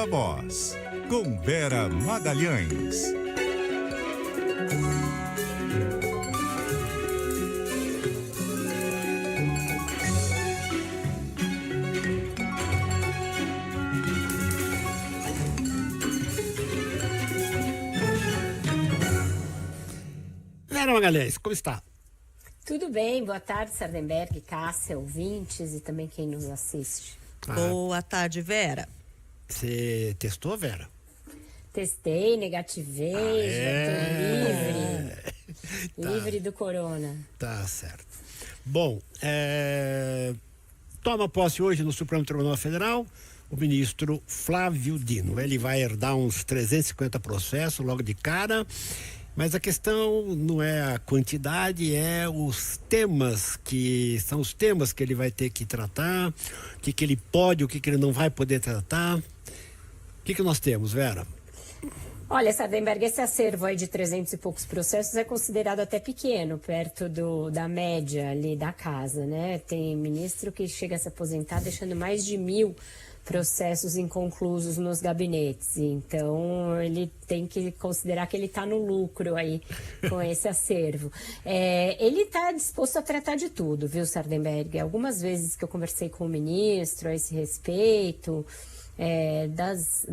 Viva Voz, com Vera Magalhães. Vera Magalhães, como está? Tudo bem, boa tarde, Sardenberg, Cássia, ouvintes e também quem nos assiste. Boa tarde, Vera. Você testou, Vera? Testei, negativei, já tô livre, livre do corona. Tá certo. Bom, toma posse hoje no Supremo Tribunal Federal o ministro Flávio Dino. Ele vai herdar uns 350 processos logo de cara. Mas a questão não é a quantidade, é os temas que são os temas que ele vai ter que tratar, o que ele pode, o que ele não vai poder tratar. O que nós temos, Vera? Olha, Sardenberg, esse acervo aí de 300 e poucos processos é considerado até pequeno, perto da média ali da casa, né? Tem ministro que chega a se aposentar deixando mais de 1.000 processos inconclusos nos gabinetes. Então, ele tem que considerar que ele está no lucro aí com esse acervo. Ele está disposto a tratar de tudo, viu, Sardenberg? Algumas vezes que eu conversei com o ministro a esse respeito,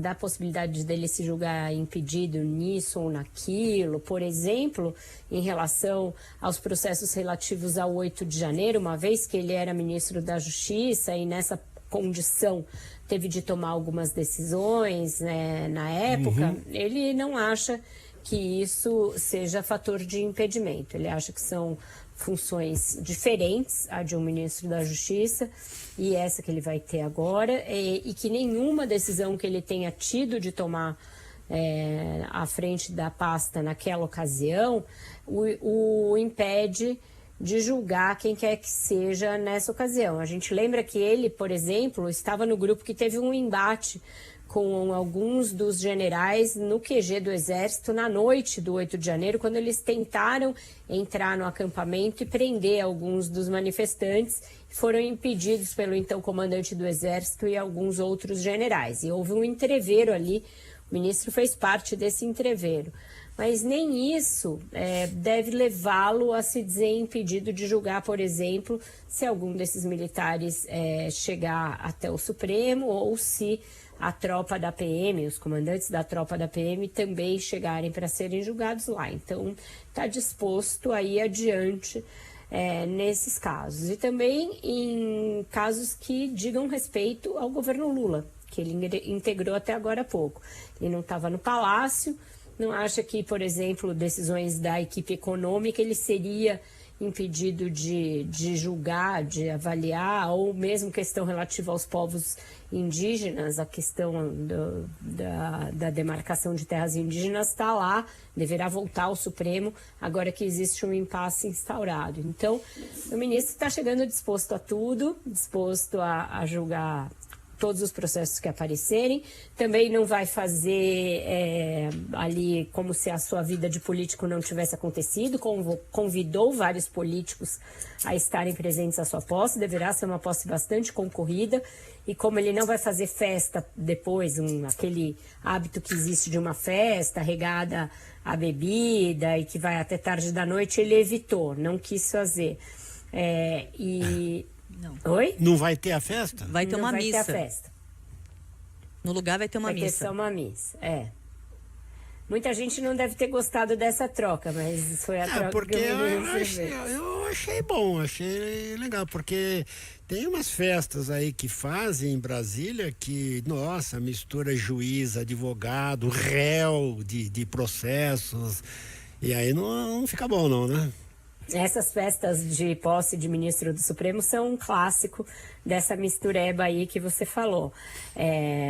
da possibilidade dele se julgar impedido nisso ou naquilo, por exemplo, em relação aos processos relativos ao 8 de janeiro, uma vez que ele era ministro da Justiça e nessa condição teve de tomar algumas decisões, né, na época, ele não acha que isso seja fator de impedimento. Ele acha que são funções diferentes, a de um ministro da Justiça e essa que ele vai ter agora, e que nenhuma decisão que ele tenha tido de tomar à frente da pasta naquela ocasião o impede de julgar quem quer que seja nessa ocasião. A gente lembra que ele, por exemplo, estava no grupo que teve um embate com alguns dos generais no QG do Exército na noite do 8 de janeiro, quando eles tentaram entrar no acampamento e prender alguns dos manifestantes, foram impedidos pelo então comandante do Exército e alguns outros generais. E houve um entreveiro ali, o ministro fez parte desse entreveiro. Mas nem isso deve levá-lo a se dizer impedido de julgar, por exemplo, se algum desses militares chegar até o Supremo ou se a tropa da PM, os comandantes da tropa da PM também chegarem para serem julgados lá. Então, está disposto a ir adiante nesses casos. E também em casos que digam respeito ao governo Lula, que ele integrou até agora há pouco. Ele não estava no Palácio, não acha que, por exemplo, decisões da equipe econômica ele seria impedido de julgar, de avaliar, ou mesmo questão relativa aos povos indígenas, a questão da demarcação de terras indígenas está lá, deverá voltar ao Supremo, agora que existe um impasse instaurado. Então, o ministro está chegando disposto a tudo, disposto a julgar todos os processos que aparecerem, também não vai fazer ali como se a sua vida de político não tivesse acontecido, convidou vários políticos a estarem presentes à sua posse, deverá ser uma posse bastante concorrida, e como ele não vai fazer festa depois, aquele hábito que existe de uma festa regada à bebida e que vai até tarde da noite, ele evitou, não quis fazer. Não. Oi? Não vai ter a festa? Vai ter uma missa. Vai ter a festa. No lugar vai ter uma missa. Vai ter só uma missa, Muita gente não deve ter gostado dessa troca, mas foi a troca porque que eu achei bom, achei legal, porque tem umas festas aí que fazem em Brasília que, nossa, mistura juiz, advogado, réu de processos, e aí não fica bom não, né? Essas festas de posse de ministro do Supremo são um clássico dessa mistureba aí que você falou.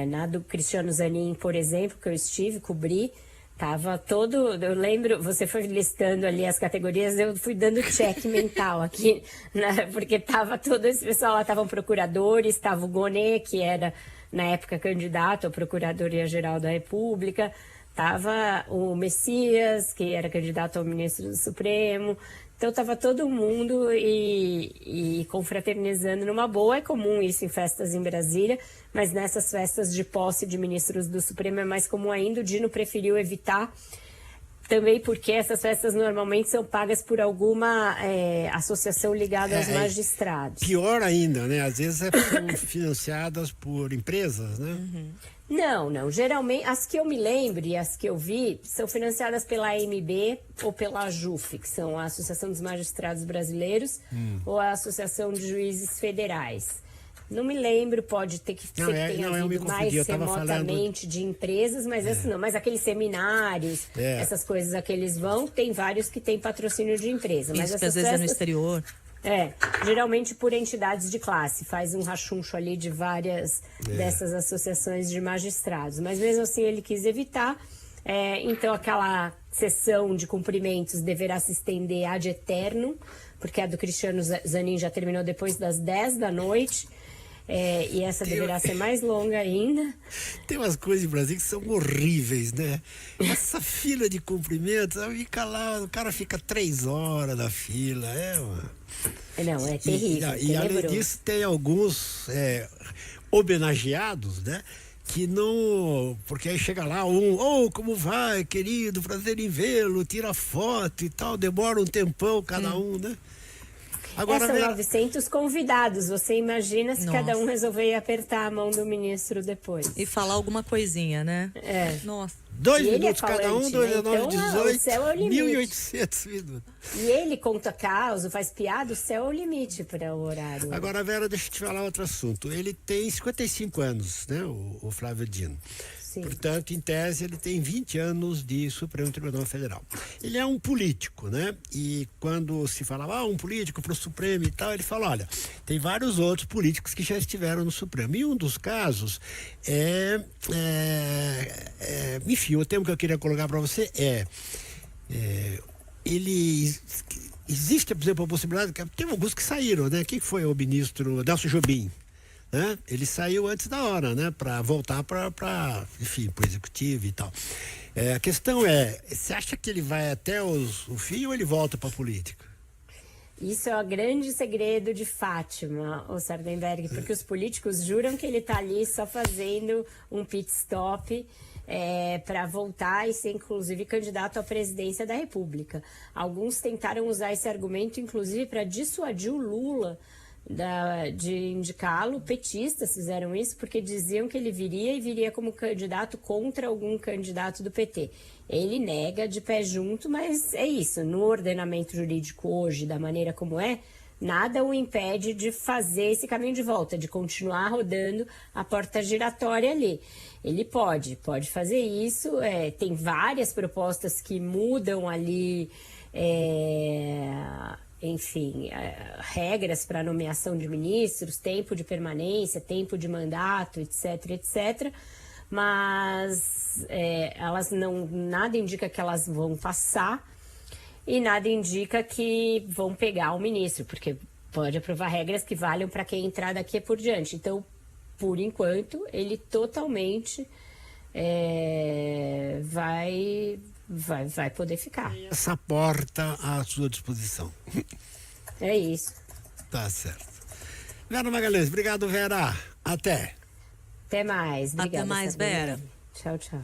Na do Cristiano Zanin, por exemplo, que eu cobri, tava todo... Eu lembro, você foi listando ali as categorias, eu fui dando check mental aqui, né, porque tava todo esse pessoal lá, estavam procuradores, estava o Gonê, que era, na época, candidato à Procuradoria-Geral da República, estava o Messias, que era candidato ao ministro do Supremo, Então estava todo mundo e confraternizando numa boa. É comum isso em festas em Brasília, mas nessas festas de posse de ministros do Supremo é mais comum ainda. O Dino preferiu evitar, também porque essas festas normalmente são pagas por alguma associação ligada aos magistrados. Pior ainda, né? Às vezes são financiadas por empresas, né? Não. Geralmente, as que eu me lembro e as que eu vi são financiadas pela AMB ou pela AJUF, que são a Associação dos Magistrados Brasileiros ou a Associação de Juízes Federais. Não me lembro, pode ter que ser que tenha havido mais remotamente de empresas, mas assim não. Mas aqueles seminários, essas coisas a que eles vão, tem vários que têm patrocínio de empresa. Mas isso que às vezes é no exterior. Geralmente por entidades de classe, faz um rachuncho ali de várias dessas associações de magistrados. Mas mesmo assim ele quis evitar, então aquela sessão de cumprimentos deverá se estender ad eternum, porque a do Cristiano Zanin já terminou depois das 10 da noite. E essa deverá ser mais longa ainda. Tem umas coisas em Brasília que são horríveis, né? Essa fila de cumprimentos, fica lá, o cara fica 3 horas na fila, Não, é terrível. E além disso, tem alguns homenageados, né? Que não. Porque aí chega lá como vai, querido, prazer em vê-lo, tira foto e tal, demora um tempão cada um, né? Agora, são 900 convidados. Você imagina se cada um resolver apertar a mão do ministro depois. E falar alguma coisinha, né? Nossa. 2 minutos cada um, 2, 19, então, 18, o céu é o limite. 1.800 minutos. E ele conta caos, faz piada, o céu é o limite para o horário. Agora, Vera, deixa eu te falar outro assunto. Ele tem 55 anos, né, o Flávio Dino. Sim. Portanto, em tese, ele tem 20 anos de Supremo Tribunal Federal. Ele é um político, né? E quando se falava, um político para o Supremo e tal, ele fala, olha, tem vários outros políticos que já estiveram no Supremo. E um dos casos enfim, o termo que eu queria colocar para você existe, por exemplo, a possibilidade, que tem alguns que saíram, né? Quem foi o ministro Nelson Jobim? Né? Ele saiu antes da hora, né? Para voltar para o executivo e tal. A questão você acha que ele vai até o fim ou ele volta para a política? Isso é o grande segredo de Fátima, o Sardenberg, porque os políticos juram que ele está ali só fazendo um pit stop para voltar e ser, inclusive, candidato à presidência da República. Alguns tentaram usar esse argumento, inclusive, para dissuadir o Lula de indicá-lo. Petistas fizeram isso porque diziam que ele viria como candidato contra algum candidato do PT. Ele nega de pé junto, mas é isso. No ordenamento jurídico hoje, da maneira como nada o impede de fazer esse caminho de volta, de continuar rodando a porta giratória ali. Ele pode fazer isso. Tem várias propostas que mudam ali, enfim, regras para nomeação de ministros, tempo de permanência, tempo de mandato, etc, etc. Mas nada indica que elas vão passar e nada indica que vão pegar o ministro, porque pode aprovar regras que valham para quem entrar daqui por diante. Então, por enquanto, ele totalmente vai poder ficar. Essa porta à sua disposição. É isso. Tá certo. Vera Magalhães, obrigado, Vera. Até. Até mais. Obrigada, Até mais, Vera. Tchau, tchau.